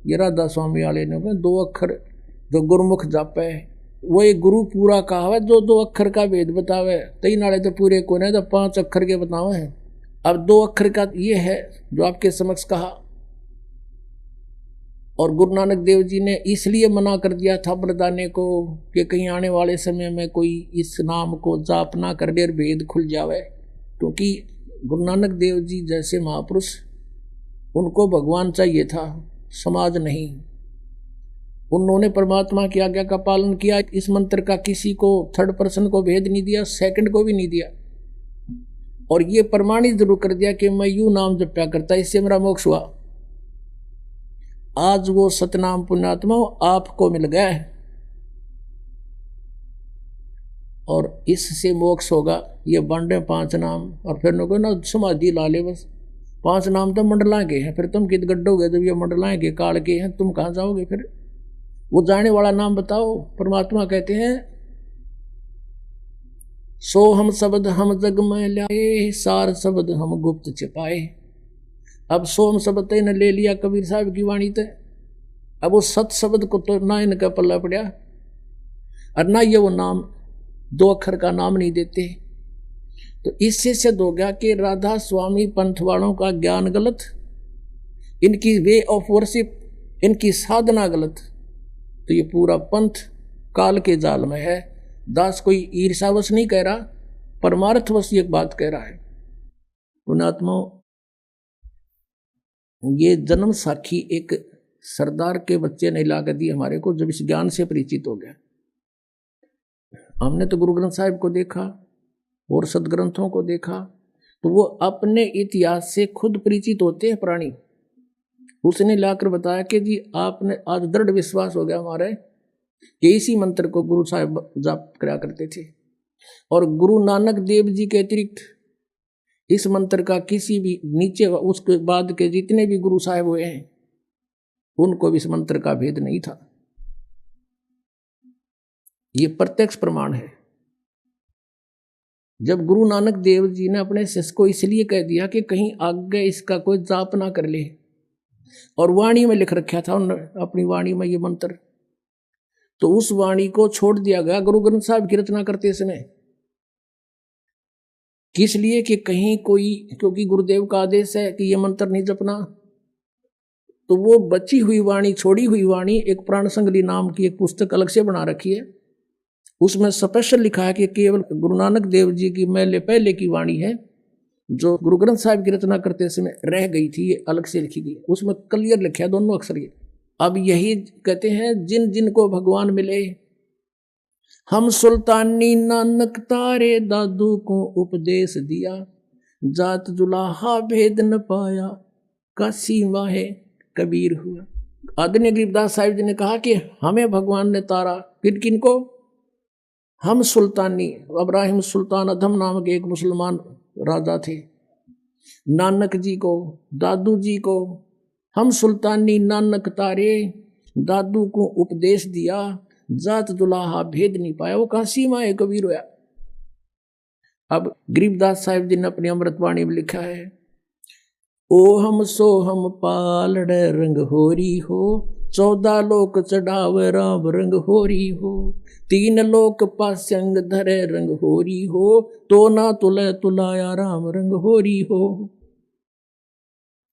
ये राधा स्वामी वाले ने 2 अक्षर जो गुरुमुख जापे, वो एक गुरु पूरा कहा जो 2 अक्षर का वेद बतावे, 3 नाले तो पूरे को नहीं तो 5 अक्षर के बतावे हैं। अब 2 अक्षर का ये है जो आपके समक्ष कहा, और गुरु नानक देव जी ने इसलिए मना कर दिया था बरदाने को कि कहीं आने वाले समय में कोई इस नाम को जाप ना कर ले और भेद खुल जावे, क्योंकि गुरु नानक देव जी जैसे महापुरुष, उनको भगवान चाहिए था, समाज नहीं। उन्होंने परमात्मा की आज्ञा का पालन किया। इस मंत्र का किसी को, 3rd पर्सन को भेद नहीं दिया, 2nd को भी नहीं दिया, और ये प्रमाणित जरूर कर दिया कि मैं यूं नाम जप्या करता, इससे मेरा मोक्ष हुआ। आज वो सतनाम पुण्यात्मा आपको मिल गया है और इससे मोक्ष होगा। ये बांटे 5 नाम, और फिर नको ना समाधि ला ले, बस 5 नाम तो मंडला के हैं, फिर तुम कित गड्ढोगे जब ये मंडलाएं के काल के हैं, तुम कहाँ जाओगे? फिर वो जाने वाला नाम बताओ। परमात्मा कहते हैं सो हम शब्द हम जग में लाए, सार शब्द हम गुप्त छिपाए। अब सोम शब्द ने ले लिया कबीर साहब की वाणी ते, अब वो सत शब्द को तो ना इनका पल्ला पड़ा, और ना ये वो नाम 2 अक्षर का नाम नहीं देते। तो इससे सिद्ध हो गया कि राधा स्वामी पंथ वालों का ज्ञान गलत, इनकी वे ऑफ वर्शिप, इनकी साधना गलत। तो ये पूरा पंथ काल के जाल में है। दास कोई ईर्षावश नहीं कह रहा, परमार्थवश ये बात कह रहा है। पुण्यात्माओं, ये जन्म साखी एक सरदार के बच्चे ने ला कर दी हमारे को, जब इस ज्ञान से परिचित हो गया। हमने तो गुरु ग्रंथ साहिब को देखा और सदग्रंथों को देखा, तो वो अपने इतिहास से खुद परिचित होते हैं प्राणी। उसने लाकर बताया कि जी आपने, आज दृढ़ विश्वास हो गया हमारे कि इसी मंत्र को गुरु साहिब जाप करा करते थे, और गुरु नानक देव जी के अतिरिक्त इस मंत्र का किसी भी नीचे उसके बाद के जितने भी गुरु साहिब हुए हैं उनको भी इस मंत्र का भेद नहीं था। ये प्रत्यक्ष प्रमाण है। जब गुरु नानक देव जी ने अपने शिष्य को इसलिए कह दिया कि कहीं आगे इसका कोई जाप ना कर ले, और वाणी में लिख रखा था उन्होंने अपनी वाणी में ये मंत्र, तो उस वाणी को छोड़ दिया गया गुरु ग्रंथ साहिब की रचना करते समय। किस लिए? कि कहीं कोई, क्योंकि गुरुदेव का आदेश है कि ये मंत्र नहीं जपना, तो वो बची हुई वाणी, छोड़ी हुई वाणी, एक प्राण संगली नाम की एक पुस्तक अलग से बना रखी है। उसमें स्पष्ट लिखा है कि केवल गुरु नानक देव जी की मैले पहले की वाणी है, जो गुरु ग्रंथ साहिब की रचना करते समय रह गई थी, ये अलग से लिखी गई। उसमें क्लियर लिखा है 2 अक्षर ये। अब यही कहते हैं जिन जिनको भगवान मिले, हम सुल्तानी नानक तारे दादू को उपदेश दिया, जात जुलाहा भेद न पाया, काशी वाहे कबीर हुआ। आदरणीय गरीबदास साहिब जी ने कहा कि हमें भगवान ने तारा, किन किन को? हम सुल्तानी, इब्राहिम सुल्तान अधम नाम के एक मुसलमान राजा थे, नानक जी को, दादू जी को, हम सुल्तानी नानक तारे दादू को उपदेश दिया, जात दुलाहा भेद नहीं पाया, वो काशी माए कबीर होया। अब गरीबदास साहिब जी ने अपनी अमृतवाणी में लिखा है, ओ हम सो हम पालड़ रंग होरी हो, 14 लोक चढ़ावे राम रंग होरी हो, 3 लोक पास्यंग धरे रंग होरी हो, तो ना तुले तुलाया राम रंग होरी हो।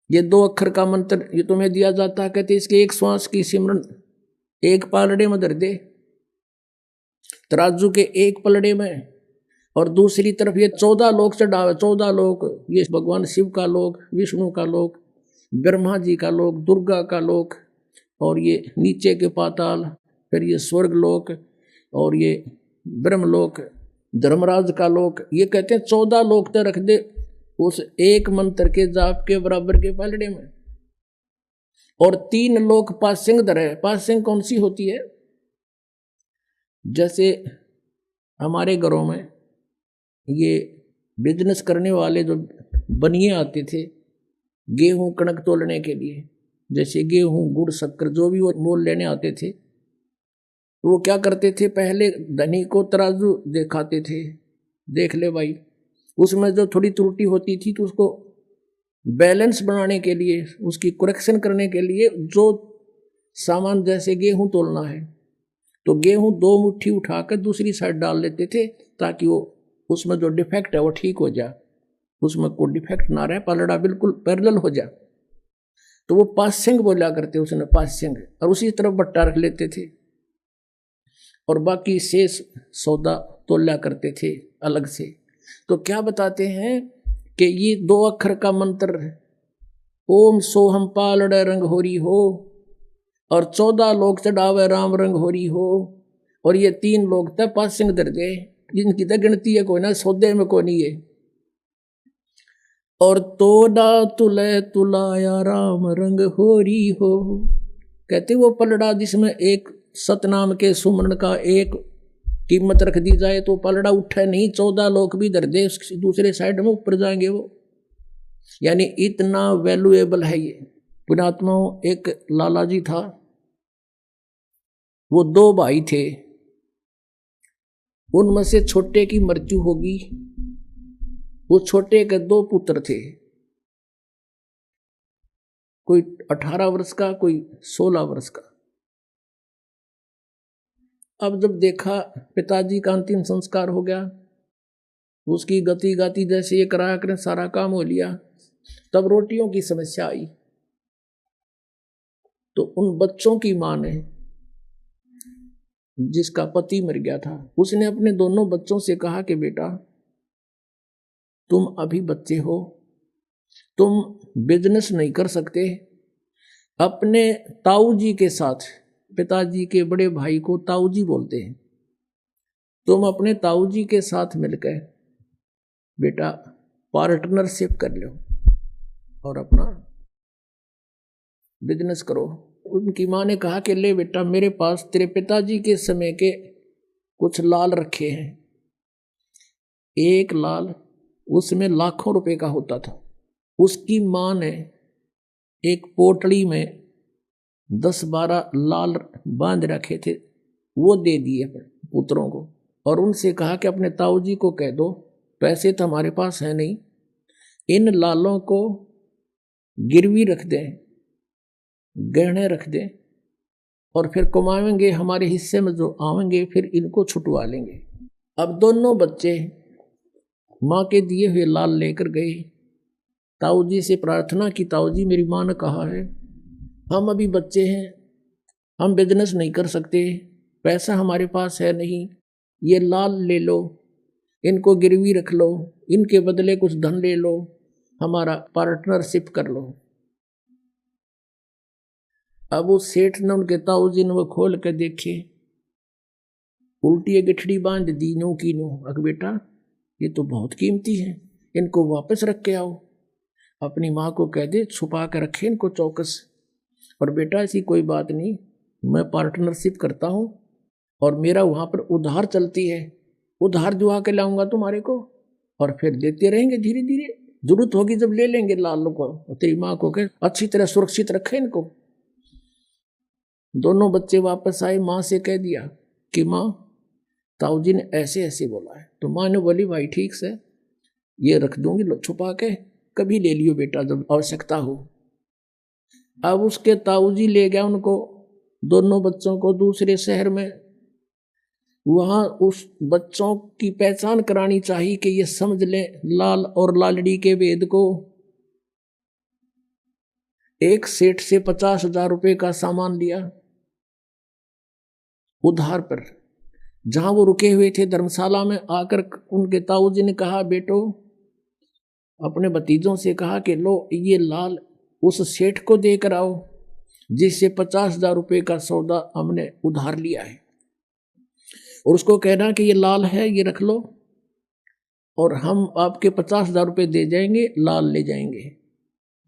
ये 2 अक्षर का मंत्र ये तुम्हें दिया जाता है, कहते इसके एक श्वास की सिमरन एक पालड़े में धर दे, तराजू के एक पलड़े में, और दूसरी तरफ ये 14 लोक चढ़ावे। 14 लोक, ये भगवान शिव का लोक, विष्णु का लोक, ब्रह्मा जी का लोक, दुर्गा का लोक, और ये नीचे के पाताल, फिर ये स्वर्ग लोक, और ये ब्रह्मलोक, धर्मराज का लोक। ये कहते हैं 14 लोक तो रख दे उस एक मंत्र के जाप के बराबर के पलड़े में। और 3 लोक पासिंग दर है। पासिंग कौन सी होती है? जैसे हमारे घरों में ये बिजनेस करने वाले जो बनिए आते थे गेहूं कणक तोलने के लिए, जैसे गेहूं गुड़ शक्कर जो भी वो मोल लेने आते थे, तो वो क्या करते थे, पहले धनी को तराजू दिखाते थे, देख ले भाई, उसमें जो थोड़ी त्रुटि होती थी तो उसको बैलेंस बनाने के लिए, उसकी करेक्शन करने के लिए, जो सामान जैसे गेहूं तोलना है तो गेहूं 2 मुट्ठी उठाकर दूसरी साइड डाल लेते थे, ताकि वो उसमें जो डिफेक्ट है वो ठीक हो जाए, उसमें कोई डिफेक्ट ना रहे, पलड़ा बिल्कुल पैरेलल हो जाए। तो वो पासिंग बोला करते, उसने पासिंग, और उसी तरफ बट्टा रख लेते थे, और बाकी शेष सौदा तोला करते थे अलग से। तो क्या बताते हैं कि ये 2 अक्षर का मंत्र है, ओम सोहम पालड़ रंग होरी हो, और 14 लोग चढ़ावे राम रंग होरी हो, और ये 3 लोग तक पासिंग दर्जे, जिनकी तो गिनती है कोई ना, सौदे में कोई नहीं है। और तोड़ा तुले तुलाया राम रंग होरी हो, कहते वो पलड़ा जिसमें एक सतनाम के सुमरण का एक कीमत रख दी जाए तो पलड़ा उठे नहीं, 14 लोग भी दर्जे दूसरे साइड में ऊपर जाएंगे वो, यानी इतना वैल्यूएबल है ये। पुण्यात्माओं, एक लाला जी था, वो 2 भाई थे, उनमें से छोटे की मृत्यु होगी, वो छोटे के 2 पुत्र थे, कोई 18 वर्ष का, कोई 16 वर्ष का। अब जब देखा पिताजी का अंतिम संस्कार हो गया, उसकी गति गाती जैसे ये कराया करें सारा काम हो लिया, तब रोटियों की समस्या आई। तो उन बच्चों की मां ने, जिसका पति मर गया था, उसने अपने दोनों बच्चों से कहा कि बेटा तुम अभी बच्चे हो, तुम बिजनेस नहीं कर सकते, अपने ताऊ जी के साथ, पिताजी के बड़े भाई को ताऊ जी बोलते हैं, तुम अपने ताऊ जी के साथ मिलकर बेटा पार्टनरशिप कर लो और अपना बिजनेस करो। उनकी माँ ने कहा कि ले बेटा, मेरे पास तेरे पिताजी के समय के कुछ लाल रखे हैं, एक लाल उसमें लाखों रुपए का होता था। उसकी माँ ने एक पोटली में 10-12 लाल बांध रखे थे, वो दे दिए पुत्रों को, और उनसे कहा कि अपने ताऊ जी को कह दो, पैसे तो हमारे पास है नहीं, इन लालों को गिरवी रख दें, गहने रख दें, और फिर कमाएंगे, हमारे हिस्से में जो आवेंगे फिर इनको छुटवा लेंगे। अब दोनों बच्चे माँ के दिए हुए लाल लेकर गए, ताऊ जी से प्रार्थना की, ताऊ जी मेरी माँ ने कहा है हम अभी बच्चे हैं, हम बिजनेस नहीं कर सकते, पैसा हमारे पास है नहीं, ये लाल ले लो, इनको गिरवी रख लो, इनके बदले कुछ धन ले लो, हमारा पार्टनरशिप कर लो। अब उस सेठ ने, उनके ताऊ जी ने वो खोल कर देखे, उल्टी गठड़ी बांध दी नो की नो। अग बेटा ये तो बहुत कीमती है, इनको वापस रख के आओ, अपनी माँ को कह दे छुपा कर रखे इनको चौकस। और बेटा ऐसी कोई बात नहीं, मैं पार्टनरशिप करता हूँ और मेरा वहाँ पर उधार चलती है, उधार जुआ के लाऊंगा तुम्हारे को, और फिर देते रहेंगे धीरे धीरे, जरूरत होगी जब ले लेंगे लाल को। तेरी माँ को कह अच्छी तरह सुरक्षित रखे इनको। दोनों बच्चे वापस आए, माँ से कह दिया कि माँ ताऊ जी ने ऐसे ऐसे बोला है। तो माँ ने बोली भाई ठीक से, ये रख दूंगी छुपा के, कभी ले लियो बेटा जब आवश्यकता हो। अब उसके ताऊ जी ले गया उनको, दोनों बच्चों को दूसरे शहर में, वहां उस बच्चों की पहचान करानी चाहिए कि ये समझ ले लाल और लालड़ी के भेद को। एक सेठ से 50,000 रुपए का सामान लिया उधार पर, जहां वो रुके हुए थे धर्मशाला में, आकर उनके ताऊ जी ने कहा, बेटो, अपने भतीजों से कहा कि लो ये लाल उस सेठ को देकर आओ जिससे 50,000 रुपये का सौदा हमने उधार लिया है, और उसको कहना कि ये लाल है, ये रख लो, और हम आपके 50,000 रुपये दे जाएंगे, लाल ले जाएंगे।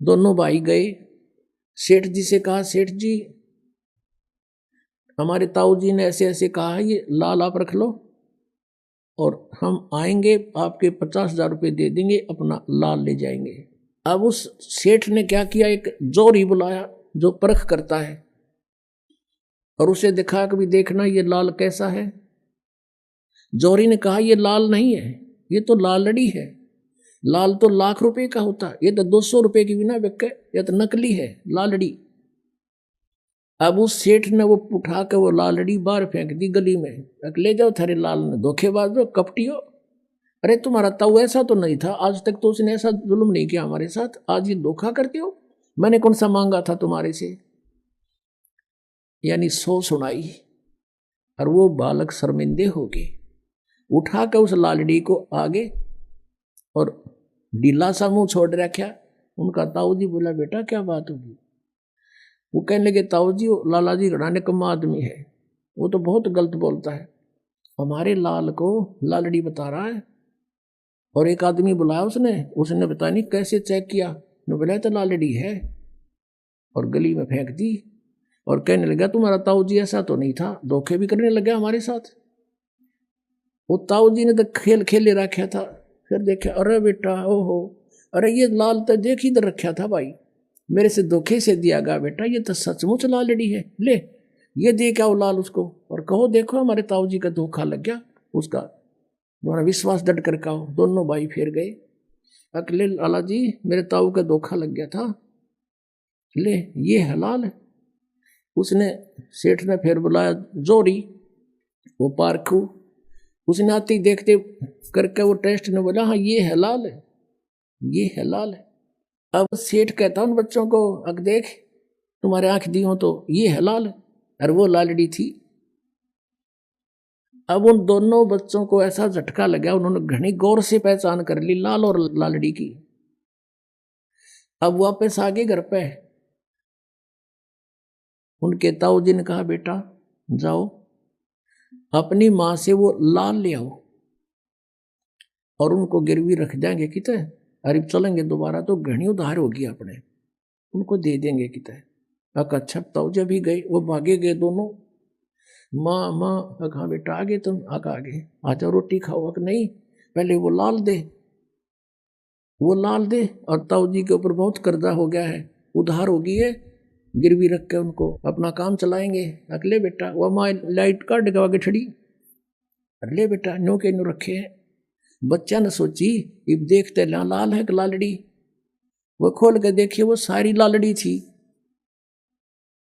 दोनों भाई गए, सेठ जी से कहा, सेठ जी हमारे ताऊ जी ने ऐसे ऐसे कहा है, ये लाल आप रख लो और हम आएंगे, आपके 50,000 रुपये दे देंगे, अपना लाल ले जाएंगे। अब उस सेठ ने क्या किया, एक जोरी बुलाया जो परख करता है, और उसे दिखा कि भी देखना ये लाल कैसा है। जोरी ने कहा, ये लाल नहीं है, ये तो लालड़ी है, लाल तो लाख रुपए का होता है, ये तो 200 रुपये की बिना बिके, ये तो नकली है लालड़ी। अब उस सेठ ने वो उठा के वो लालड़ी बाहर फेंक दी गली में, ले जाओ थारे लाल ने, धोखेबाज हो, कपटी हो, अरे तुम्हारा ताऊ ऐसा तो नहीं था, आज तक तो उसने ऐसा जुल्म नहीं किया हमारे साथ, आज ये धोखा करते हो, मैंने कौन सा मांगा था तुम्हारे से। यानी 100 सुनाई, और वो बालक शर्मिंदे हो गए, उठा के उस लालड़ी को आगे और ढीला सा मुंह छोड़ रखा। उनका ताऊ जी बोला, बेटा क्या बात होगी। वो कहने लगे, ताऊ जी लाला जी घड़ा निकम्मा आदमी है, वो तो बहुत गलत बोलता है, हमारे लाल को लालड़ी बता रहा है, और एक आदमी बुलाया उसने पता नहीं कैसे चेक किया, बोला तो लालड़ी है, और गली में फेंक दी, और कहने लगा तुम्हारा ताऊ जी ऐसा तो नहीं था, धोखे भी करने लगा हमारे साथ। वो ताऊ जी ने तो खेल खेले रखा था, फिर देखा, अरे बेटा ओहो, अरे ये लाल तो देख इधर रखा था भाई, मेरे से धोखे से दिया गया बेटा, ये तो सचमुच लालड़ी है, ले ये दे क्या वो लाल उसको, और कहो देखो हमारे ताऊ जी का धोखा लग गया, उसका तुम्हारा विश्वास डट कर कहो। दोनों भाई फिर गए, अकेले लाला जी मेरे ताऊ का धोखा लग गया था, ले ये हलाल है। उसने सेठ ने फिर बुलाया जोरी, वो पारखू, उसने आती देखते करके वो टेस्ट ने बोला, हाँ ये हलाल है, ये हलाल है। अब सेठ कहता उन बच्चों को, अग देख तुम्हारे आंख दी हो तो ये हलाल है, और वो लालड़ी थी। अब उन दोनों बच्चों को ऐसा झटका लगा, उन्होंने घनी गौर से पहचान कर ली लाल और लालड़ी की। अब वापस आ गए घर पे, उनके ताऊ जी ने कहा, बेटा जाओ अपनी माँ से वो लाल ले आओ, और उनको गिरवी रख देंगे किते, अरे चलेंगे दोबारा तो घनी उधार होगी अपने, उनको दे देंगे किते। अच्छा ताऊ जी भी गए, वो भागे गए दोनों, माँ माँ, कहा बेटा आगे तुम, आगे आ जाओ रोटी खाओ, नहीं पहले वो लाल दे, वो लाल दे, और ताऊ जी के ऊपर बहुत कर्जा हो गया है, उधार हो गई है, गिरवी रख के उनको अपना काम चलाएंगे। अगले बेटा वह माँ लाइट का डगवा के छड़ी, अगले बेटा नो के नो रखे हैं। बच्चा ने सोची, अब देखते लाल है कि लालड़ी, वो खोल के देखिए वो सारी लालड़ी थी।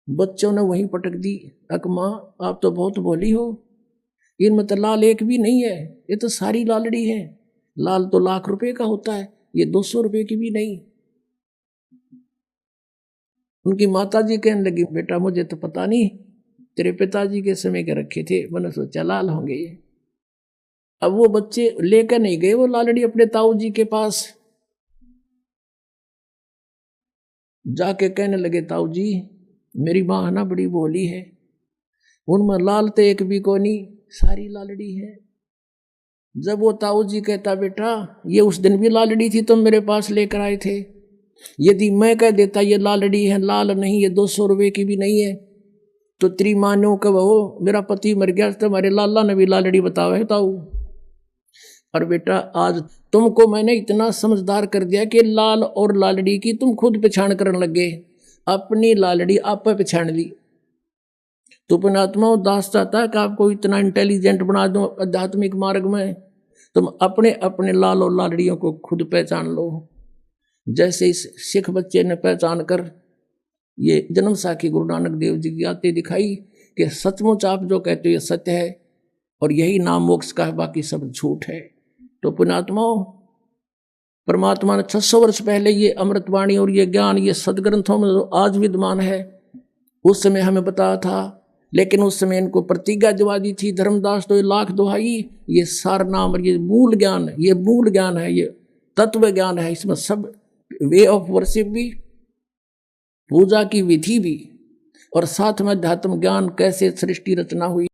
बच्चों ने वहीं पटक दी, अक माँ आप तो बहुत भोली हो, इनमें तो लाल एक भी नहीं है, ये तो सारी लालड़ी है, लाल तो लाख रुपए का होता है, ये 200 रुपये की भी नहीं। उनकी माता जी कहने लगी, बेटा मुझे तो पता नहीं, तेरे पिताजी के समय के रखे थे, मैंने सोचा लाल होंगे ये। अब वो बच्चे लेकर नहीं गए वो लालड़ी अपने ताऊ जी के पास, जाके कहने लगे, ताऊ जी मेरी माँ ना बड़ी भोली है, उनमें लाल तो एक भी को नहीं, सारी लालड़ी है। जब वो ताऊ जी कहता, बेटा ये उस दिन भी लालड़ी थी, तुम मेरे पास लेकर आए थे, यदि मैं कह देता ये लालड़ी है, लाल नहीं, ये 200 रुपये की भी नहीं है, तो तेरी माँ ने कब हो मेरा पति मर गया, तुम्हारे लाला ने भी लालड़ी बताओ है ताऊ। और बेटा आज तुमको मैंने इतना समझदार कर दिया कि लाल और लालड़ी की तुम खुद पहचान करने लगे, अपनी लालड़ी आप पे पहचान ली। तो पुण्यात्मा दास चाहता है कि आपको इतना इंटेलिजेंट बना दूं आध्यात्मिक मार्ग में, तुम अपने अपने लाल और लालड़ियों को खुद पहचान लो। जैसे इस सिख बच्चे ने पहचान कर ये जन्म साखी गुरु नानक देव जी की आते दिखाई कि सचमुच आप जो कहते हो ये सत्य है, और यही नाम मोक्ष का है, बाकी सब झूठ है। तो पुण्यात्माओं, परमात्मा ने 600 वर्ष पहले ये अमृतवाणी और ये ज्ञान ये सदग्रंथों में आज विद्यमान है, उस समय हमें बताया था लेकिन उस समय इनको प्रतिज्ञा दिवा दी थी, धर्मदास तो लाख दुहाई, ये सार नाम और ये मूल ज्ञान, ये मूल ज्ञान है, ये तत्व ज्ञान है, इसमें सब वे ऑफ वर्शिप भी, पूजा की विधि भी, और साथ में अध्यात्म ज्ञान कैसे सृष्टि रचना हुई,